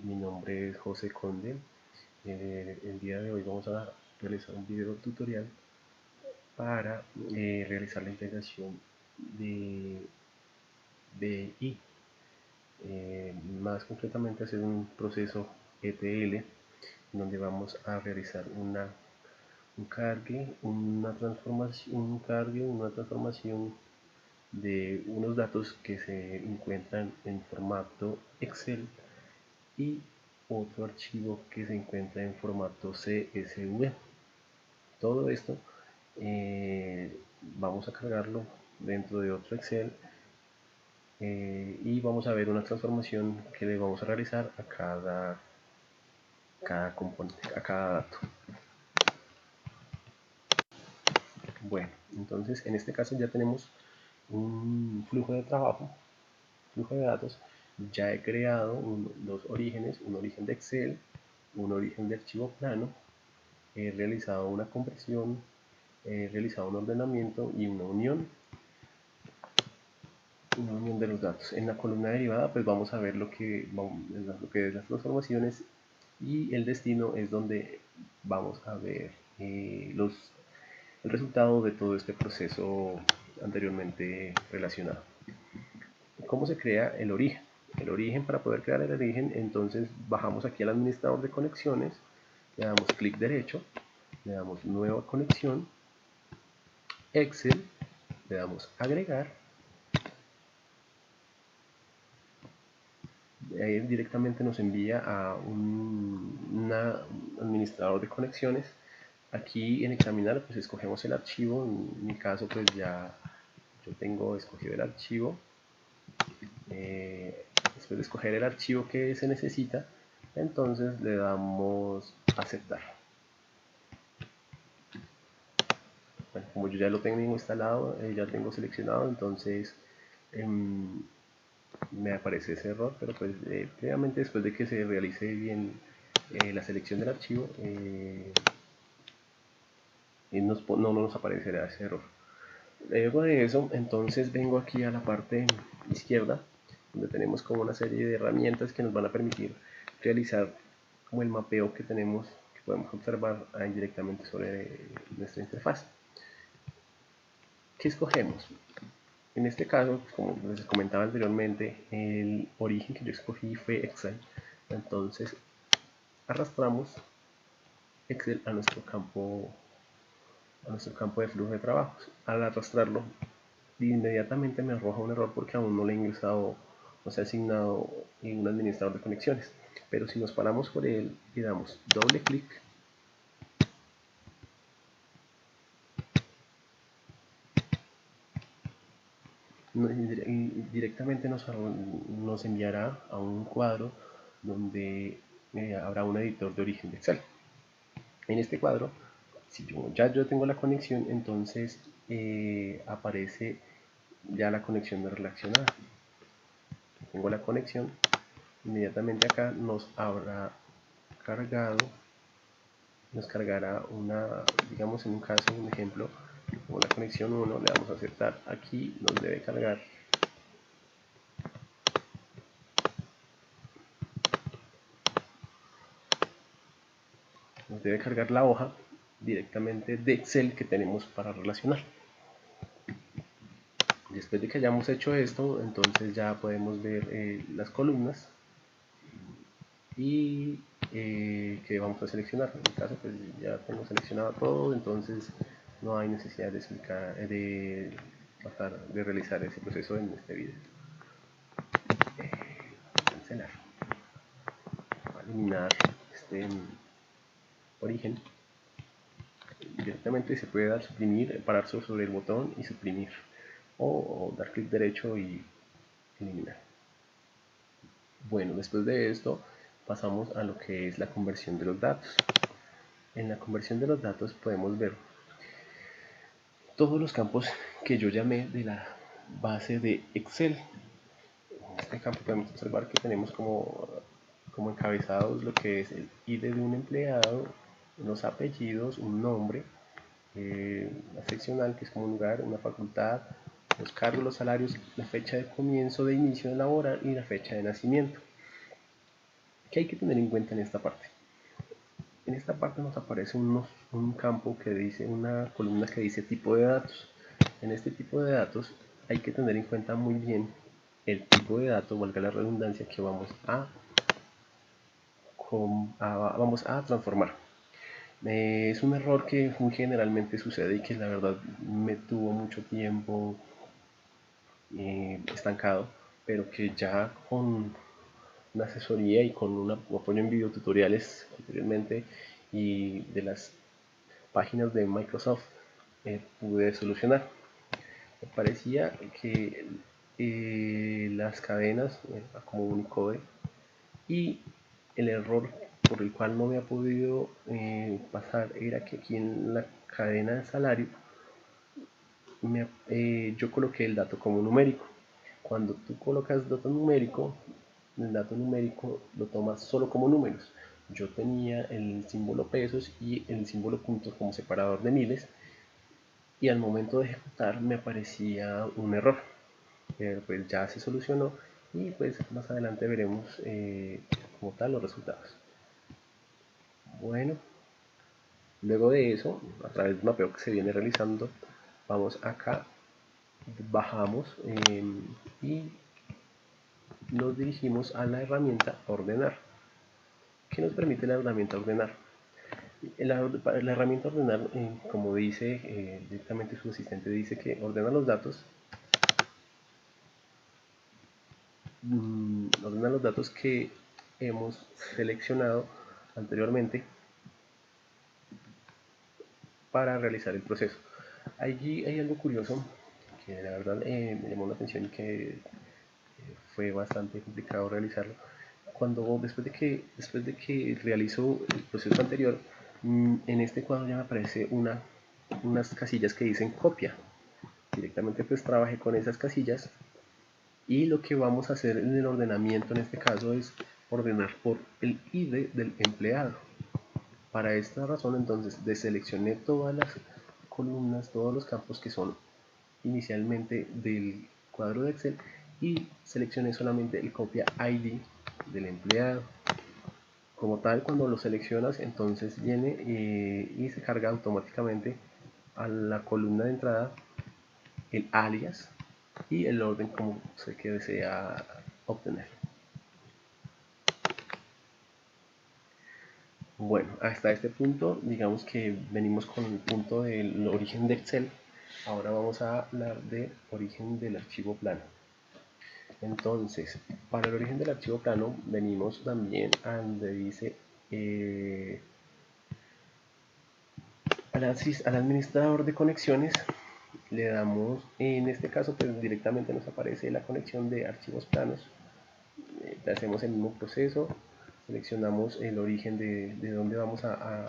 Mi nombre es José Conde. El día de hoy vamos a realizar un video tutorial para realizar la integración de BI. Más concretamente hacer un proceso ETL donde vamos a realizar un cargue, una transformación de unos datos que se encuentran en formato Excel y otro archivo que se encuentra en formato CSV. Todo esto vamos a cargarlo dentro de otro Excel y vamos a ver una transformación que le vamos a realizar a cada componente, a cada dato. Bueno, entonces en este caso ya tenemos un flujo de trabajo, flujo de datos. Ya he creado dos orígenes, un origen de Excel, un origen de archivo plano. He realizado una conversión, he realizado un ordenamiento y una unión de los datos. En la columna derivada pues vamos a ver lo que es las transformaciones, y el destino es donde vamos a ver el resultado de todo este proceso anteriormente relacionado. ¿Cómo se crea el origen? El origen, para poder crear el origen, entonces bajamos aquí al administrador de conexiones, le damos clic derecho, le damos nueva conexión, Excel, le damos agregar, ahí directamente nos envía a un administrador de conexiones. Aquí en examinar pues escogemos el archivo. En mi caso pues ya yo tengo escogido el archivo. Después de escoger el archivo que se necesita, entonces le damos aceptar. Bueno, como yo ya lo tengo instalado, ya tengo seleccionado, entonces me aparece ese error, pero pues previamente, después de que se realice bien la selección del archivo, no nos aparecerá ese error. Luego de eso, entonces vengo aquí a la parte izquierda, donde tenemos como una serie de herramientas que nos van a permitir realizar como el mapeo que tenemos, que podemos observar ahí directamente sobre nuestra interfaz. ¿Qué escogemos? En este caso, como les comentaba anteriormente, el origen que yo escogí fue Excel. Entonces arrastramos Excel a nuestro campo de flujo de trabajos. Al arrastrarlo, inmediatamente me arroja un error porque aún no le he ingresado, no se ha asignado un administrador de conexiones. Pero si nos paramos por él y damos doble clic, directamente nos enviará a un cuadro donde habrá un editor de origen de Excel. En este cuadro, si yo tengo la conexión, entonces aparece ya la conexión relacionada. Tengo la conexión, inmediatamente acá nos habrá cargado, nos cargará digamos en un caso, un ejemplo, como la conexión 1, le damos a aceptar. Aquí nos debe cargar la hoja directamente de Excel que tenemos para relacionar. Después de que hayamos hecho esto, entonces ya podemos ver las columnas y que vamos a seleccionar. En mi caso pues ya tengo seleccionado todo, entonces no hay necesidad de realizar ese proceso en este video. Cancelar, eliminar este origen. Directamente se puede dar suprimir, parar sobre el botón y suprimir, o dar clic derecho y eliminar. Bueno, después de esto pasamos a lo que es la conversión de los datos. En la conversión de los datos podemos ver todos los campos que yo llamé de la base de Excel. En este campo podemos observar que tenemos como encabezados lo que es el ID de un empleado, unos apellidos, un nombre, la seccional, que es como un lugar, una facultad, los cargos, los salarios, la fecha de comienzo, de inicio de laboral y la fecha de nacimiento. ¿Qué hay que tener en cuenta en esta parte? En esta parte nos aparece un campo que dice, una columna que dice tipo de datos. En este tipo de datos hay que tener en cuenta muy bien el tipo de datos, valga la redundancia, que vamos a transformar. Es un error que muy generalmente sucede y que la verdad me tuvo mucho tiempo estancado, pero que ya con una asesoría y con un apoyo en videotutoriales anteriormente y de las páginas de Microsoft pude solucionar. Me parecía que las cadenas como Unicode y el error por el cual no me ha podido pasar era que aquí en la cadena de salario yo coloqué el dato como numérico. Cuando tú colocas dato numérico, el dato numérico lo tomas solo como números. Yo tenía el símbolo pesos y el símbolo puntos como separador de miles, y al momento de ejecutar me aparecía un error. Pero pues ya se solucionó y pues más adelante veremos como tal los resultados. Bueno, luego de eso, a través del mapeo que se viene realizando, vamos acá, bajamos y nos dirigimos a la herramienta ordenar. ¿Qué nos permite la herramienta ordenar? La herramienta ordenar, como dice directamente su asistente, dice que ordena los datos, ordena los datos que hemos seleccionado anteriormente para realizar el proceso. Allí hay algo curioso que la verdad me llamó la atención y que fue bastante complicado realizarlo. Después de que realizo el proceso anterior, en este cuadro ya me aparece unas casillas que dicen copia. Directamente pues trabajé con esas casillas y lo que vamos a hacer en el ordenamiento en este caso es ordenar por el ID del empleado. Para esta razón entonces deseleccioné todas las columnas, todos los campos que son inicialmente del cuadro de Excel y seleccioné solamente el copia ID del empleado. Como tal, cuando lo seleccionas entonces viene y se carga automáticamente a la columna de entrada el alias y el orden como se que desea obtener. Bueno, hasta este punto digamos que venimos con el punto del origen de Excel. Ahora vamos a hablar de origen del archivo plano. Entonces, para el origen del archivo plano venimos también a donde dice al administrador de conexiones. Le damos, en este caso pues directamente nos aparece la conexión de archivos planos. Hacemos el mismo proceso, seleccionamos el origen de donde vamos a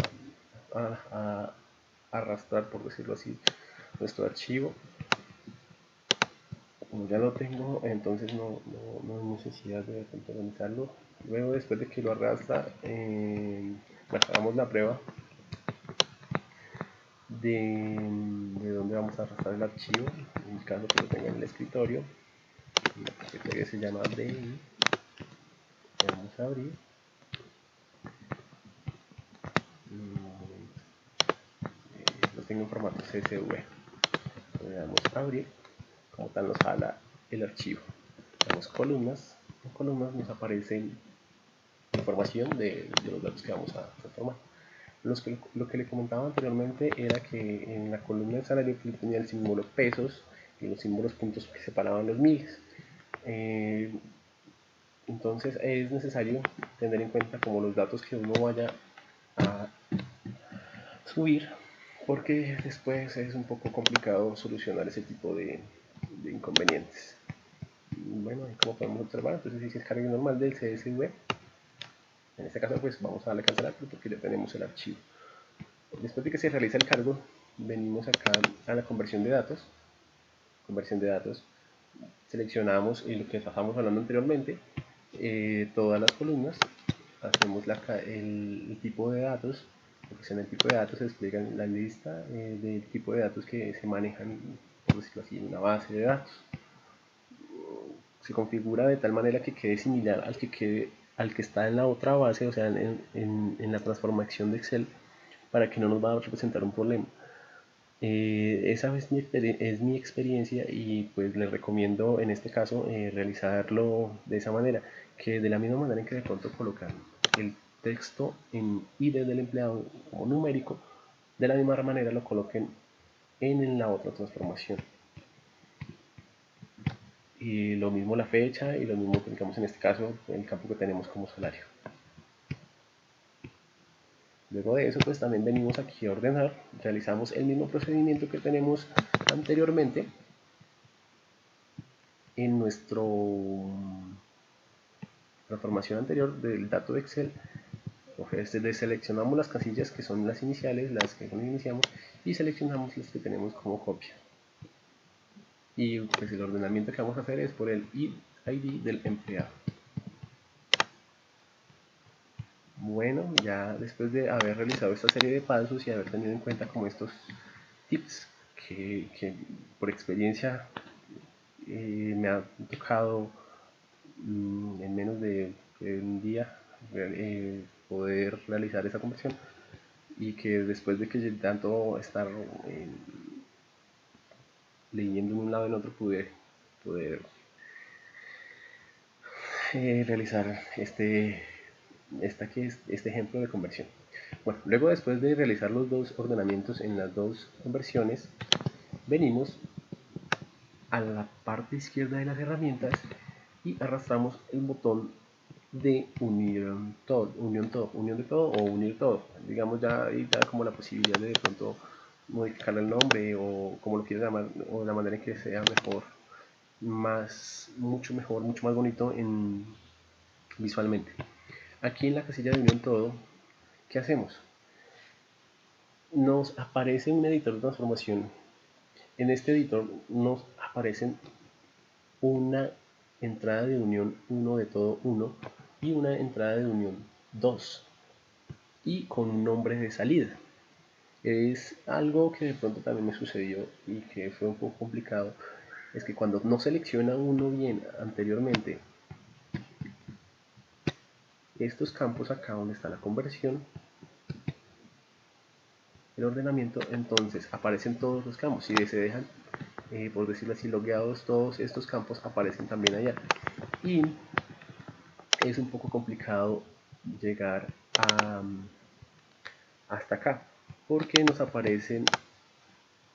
arrastrar, por decirlo así, nuestro archivo. Como ya lo tengo, entonces no hay necesidad de organizarlo. Luego, después de que lo arrastra, hagamos la prueba de dónde vamos a arrastrar el archivo. En el caso que lo tenga en el escritorio, el escritorio se llama DI. Vamos a abrir. Lo tengo en formato CSV. Le damos a abrir. Como tal nos jala el archivo. Damos columnas. En columnas nos aparece información de los datos que vamos a transformar. Lo que le comentaba anteriormente era que en la columna de salario tenía el símbolo pesos y los símbolos puntos que separaban los miles. Entonces es necesario tener en cuenta como los datos que uno vaya a subir, porque después es un poco complicado solucionar ese tipo de inconvenientes. Bueno, como podemos observar, entonces dice descarga normal del CSV. En este caso pues vamos a darle a cancelar porque ya tenemos el archivo. Después de que se realiza el cargo, venimos acá a la conversión de datos. Seleccionamos lo que estábamos hablando anteriormente, todas las columnas, hacemos el tipo de datos. En el tipo de datos se despliega la lista del tipo de datos que se manejan, por decirlo así, en una base de datos. Se configura de tal manera que quede similar al que quede al que está en la otra base, o sea, en la transformación de Excel, para que no nos va a representar un problema. Esa es mi experiencia y pues les recomiendo en este caso realizarlo de esa manera, que de la misma manera en que de pronto colocan el texto en ID del empleado como numérico, de la misma manera lo coloquen en la otra transformación. Y lo mismo la fecha y lo mismo, digamos, en este caso el campo que tenemos como salario. Luego de eso pues también venimos aquí a ordenar, realizamos el mismo procedimiento que tenemos anteriormente en nuestra transformación anterior del dato de Excel. Seleccionamos las casillas que son las iniciales, las que iniciamos, y seleccionamos las que tenemos como copia. Y pues el ordenamiento que vamos a hacer es por el ID del empleado. Bueno, ya después de haber realizado esta serie de pasos y haber tenido en cuenta como estos tips que por experiencia me ha tocado en menos de un día poder realizar esa conversión, y que después de que tanto estar leyendo en un lado y en otro poder realizar este ejemplo de conversión. Bueno, luego después de realizar los dos ordenamientos en las dos conversiones, venimos a la parte izquierda de las herramientas y arrastramos el botón de unión de todo o unir todo. Digamos, ya ahí da como la posibilidad de pronto modificar el nombre o como lo quieras llamar, o de la manera en que sea mejor, mucho mejor, mucho más bonito visualmente. Aquí en la casilla de unión todo, ¿qué hacemos? Nos aparece un editor de transformación. En este editor nos aparecen una entrada de unión 1 de todo 1 y una entrada de unión 2 y con un nombre de salida. Es algo que de pronto también me sucedió y que fue un poco complicado, es que cuando no selecciona uno bien anteriormente estos campos acá donde está la conversión, el ordenamiento, entonces aparecen todos los campos. Si se dejan, por decirlo así, logueados, todos estos campos aparecen también allá. Y es un poco complicado llegar hasta acá, porque nos aparecen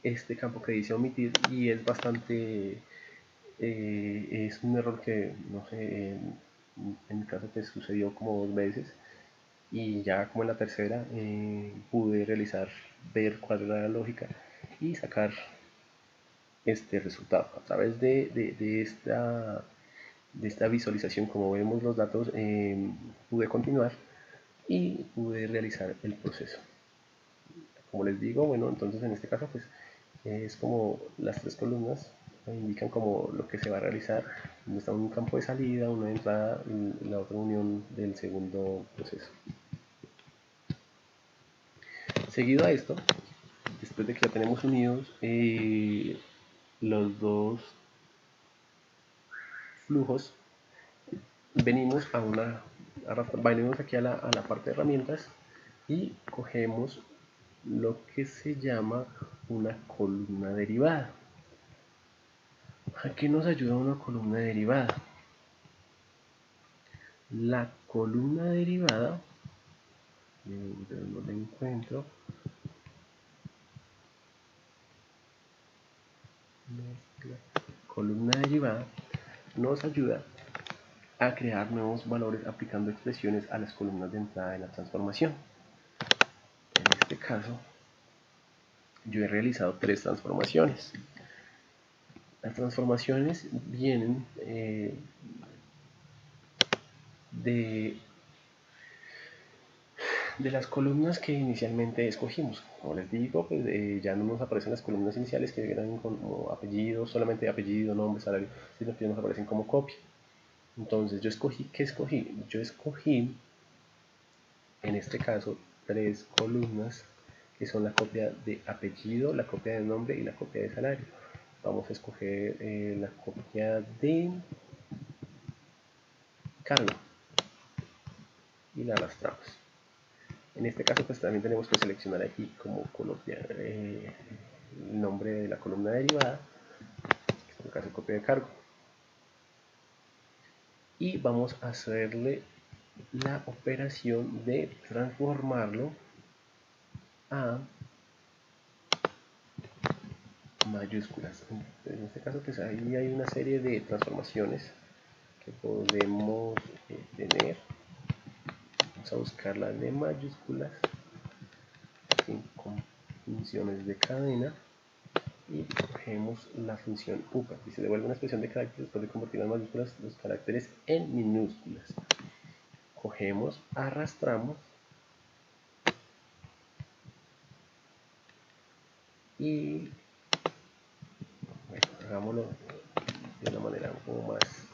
este campo que dice omitir y es bastante, es un error que, no sé, en mi caso te sucedió como 2 veces, y ya como en la tercera pude ver cuál era la lógica y sacar este resultado a través de esta visualización. Como vemos los datos, pude continuar y pude realizar el proceso. Como les digo, bueno, entonces en este caso pues es como las 3 columnas indican como lo que se va a realizar, donde está un campo de salida, una de entrada y la otra unión del segundo proceso. Seguido a esto, después de que ya tenemos unidos los dos flujos, venimos venimos aquí a la parte de herramientas y cogemos lo que se llama una columna derivada. ¿A qué nos ayuda una columna derivada? La columna derivada, no la encuentro, columna derivada nos ayuda a crear nuevos valores aplicando expresiones a las columnas de entrada de la transformación. En este caso, yo he realizado 3 transformaciones. Las transformaciones vienen de las columnas que inicialmente escogimos. Como les digo, pues ya no nos aparecen las columnas iniciales que eran como apellido, solamente apellido, nombre, salario, sino que nos aparecen como copia. Entonces yo escogí, ¿qué escogí? Yo escogí, en este caso, 3 columnas que son la copia de apellido, la copia de nombre y la copia de salario. Vamos a escoger la copia de cargo. y la arrastramos. En este caso pues también tenemos que seleccionar aquí como el nombre de la columna derivada, que en el caso copia de cargo, y vamos a hacerle la operación de transformarlo a mayúsculas. En este caso pues ahí hay una serie de transformaciones que podemos tener. Vamos a buscar la de mayúsculas con funciones de cadena y cogemos la función UPA y se devuelve una expresión de caracteres después de convertir las mayúsculas los caracteres en minúsculas. Cogemos, arrastramos y bueno, hagámoslo de una manera un poco más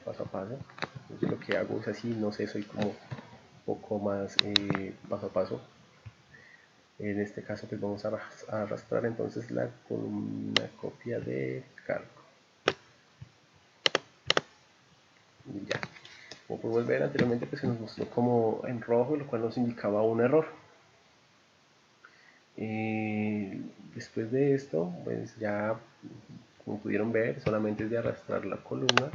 paso a paso. Entonces lo que hago es así, no sé, soy como un poco más paso a paso. En este caso pues vamos a arrastrar entonces la columna copia de cargo. Y ya, como podemos ver anteriormente pues se nos mostró como en rojo, lo cual nos indicaba un error. Después de esto pues ya, como pudieron ver, solamente es de arrastrar la columna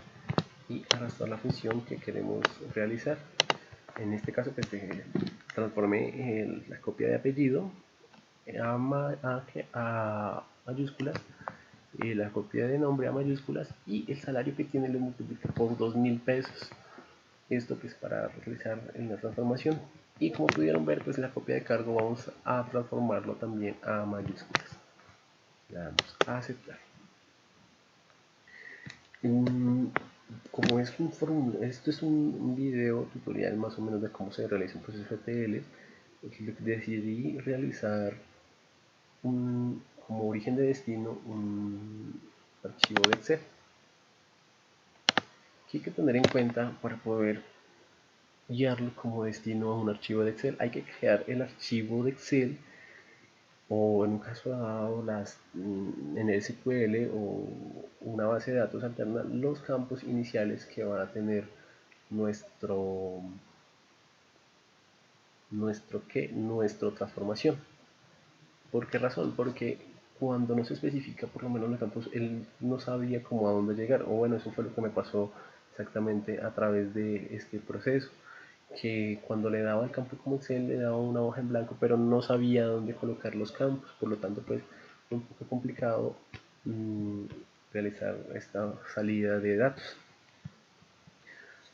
y arrastrar la función que queremos realizar. En este caso pues transformé la copia de apellido a mayúsculas, la copia de nombre a mayúsculas y el salario que tiene lo multiplica por 2.000 pesos. Esto pues para realizar la transformación. Y como pudieron ver pues la copia de cargo vamos a transformarlo también a mayúsculas. Le damos a aceptar. Como es esto es un video tutorial más o menos de cómo se realiza un proceso ETL, decidí realizar como origen de destino un archivo de Excel. ¿Qué hay que tener en cuenta para poder guiarlo como destino a un archivo de Excel? Hay que crear el archivo de Excel o en un caso dado en SQL o una base de datos alterna los campos iniciales que van a tener nuestra transformación. ¿Por qué razón? Porque cuando no se especifica por lo menos los campos, él no sabía cómo a dónde llegar, o bueno, eso fue lo que me pasó exactamente a través de este proceso, que cuando le daba el campo como Excel le daba una hoja en blanco, pero no sabía dónde colocar los campos, por lo tanto pues fue un poco complicado realizar esta salida de datos.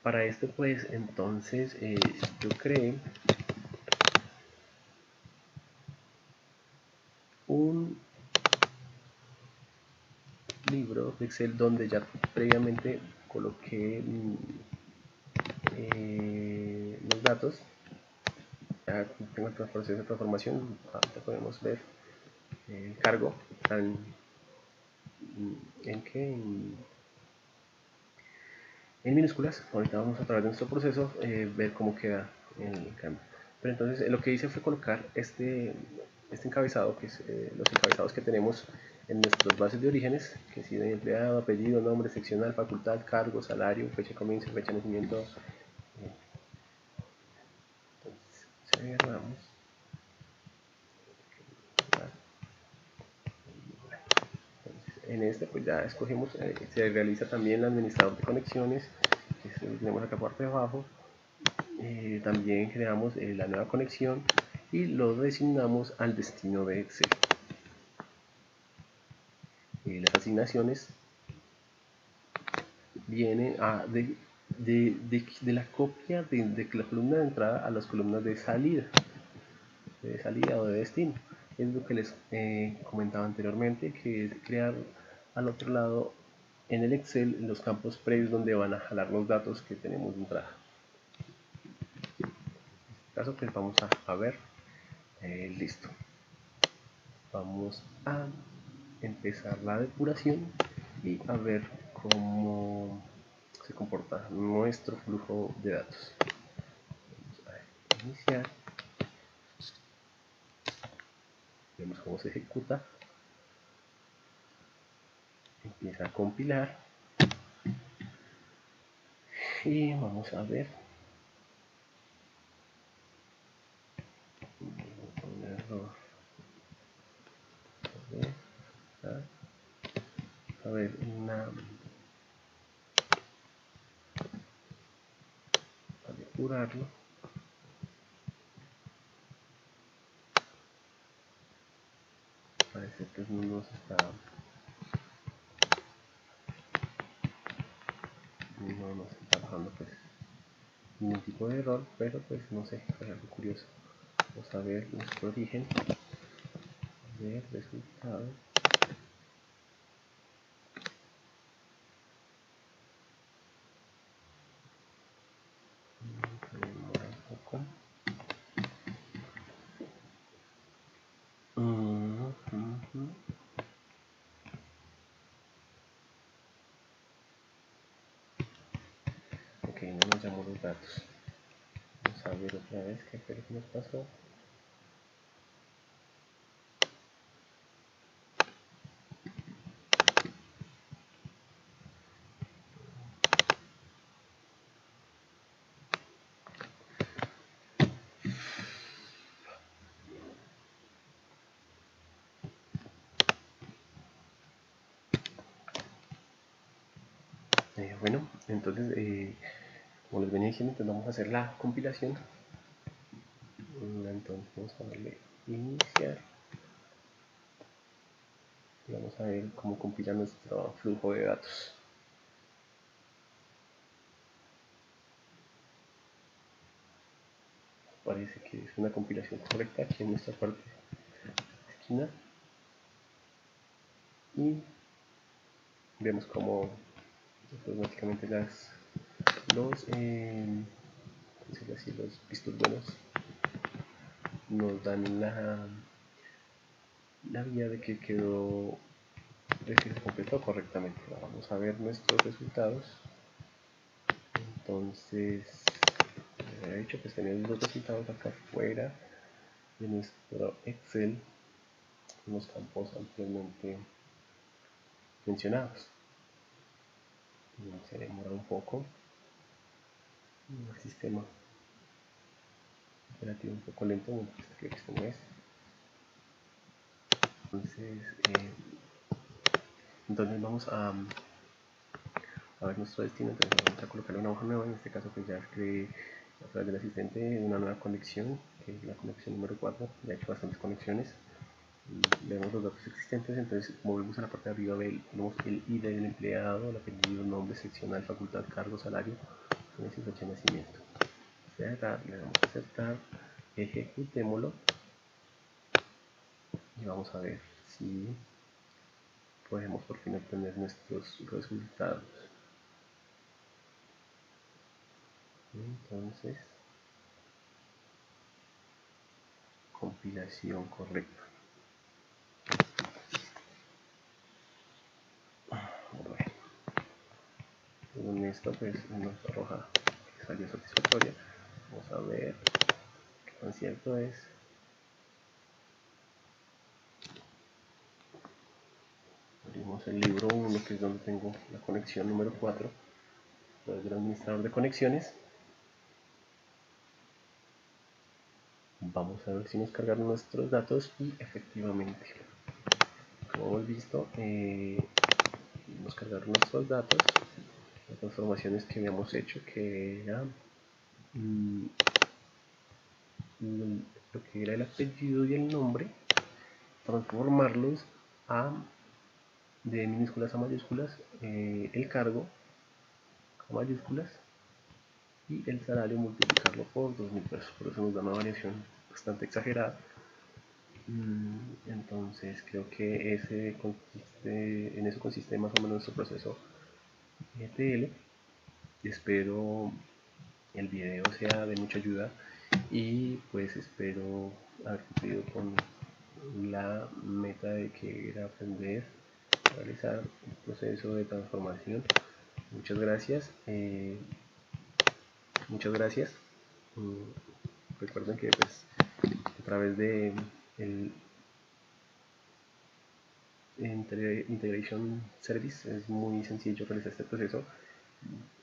Para esto pues entonces yo creé un libro de Excel donde ya previamente coloqué los datos. Ya tengo el proceso de transformación. Ahorita podemos ver el cargo en minúsculas. Ahorita vamos a través de nuestro proceso ver cómo queda el cambio. Pero entonces lo que hice fue colocar este encabezado, que es los encabezados que tenemos en nuestras bases de orígenes, que es empleado, apellido, nombre, seccional, facultad, cargo, salario, fecha de comienzo, fecha de nacimiento. Entonces cerramos. En este pues ya escogimos, se realiza también el administrador de conexiones, que lo tenemos acá por debajo. También creamos la nueva conexión y lo designamos al destino de Excel. Las asignaciones vienen de la copia de la columna de entrada a las columnas de salida o de destino. Es lo que les comentaba anteriormente, que es crear al otro lado en el Excel los campos previos donde van a jalar los datos que tenemos de entrada. En este caso pues vamos a ver, listo. Vamos a empezar la depuración y a ver cómo se comporta nuestro flujo de datos. Vamos a iniciar, vemos cómo se ejecuta, empieza a compilar y vamos a ver ver a depurarlo. Parece que no nos está bajando pues ningún tipo de error, pero pues no sé, es algo curioso. Vamos a ver nuestro origen de resultado. Demora un poco. Ok, no nos llamó los datos. Vamos a ver otra vez qué fue lo que nos pasó. Bueno, entonces, como les venía diciendo, entonces vamos a hacer la compilación. Entonces vamos a darle iniciar y vamos a ver cómo compila nuestro flujo de datos. Parece que es una compilación correcta aquí en nuestra parte de esquina y vemos como automáticamente los vistos buenos nos dan la vía de que quedó, de que se completó correctamente. Vamos a ver nuestros resultados. Entonces, como había dicho, pues tenemos los resultados acá afuera de nuestro Excel, los campos anteriormente mencionados. Se demora un poco el sistema operativo, un poco lento, bueno, creo que este no es. Entonces vamos a ver nuestro destino. Entonces vamos a colocarle una hoja nueva. En este caso pues ya creé a través del asistente una nueva conexión, que es la conexión número 4. Ya he hecho bastantes conexiones. Vemos los datos existentes. Entonces movemos a la parte de arriba, vemos el ID del empleado, el apellido, nombre, seccional, facultad, cargo, salario, fecha de nacimiento. Cerrar, le damos a aceptar, ejecutémoslo y vamos a ver si podemos por fin obtener nuestros resultados. Entonces, compilación correcta. Bueno, según esto pues nos arroja que salió satisfactoria. Vamos a ver qué tan cierto es. Abrimos el libro 1, que es donde tengo la conexión número 4, desde el administrador de conexiones. Vamos a ver si nos cargaron nuestros datos y efectivamente, como hemos visto, nos cargaron nuestros datos, las transformaciones que habíamos hecho, que era lo que era el apellido y el nombre, transformarlos de minúsculas a mayúsculas, el cargo a mayúsculas y el salario multiplicarlo por 2.000 pesos. Por eso nos da una variación bastante exagerada. Entonces creo que en eso consiste más o menos nuestro proceso ETL. Espero el video sea de mucha ayuda y pues espero haber cumplido con la meta de que era aprender a realizar un proceso de transformación. Muchas gracias. Recuerden que pues a través de el Integration Service es muy sencillo realizar este proceso.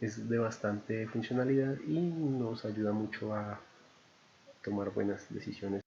Es de bastante funcionalidad y nos ayuda mucho a tomar buenas decisiones.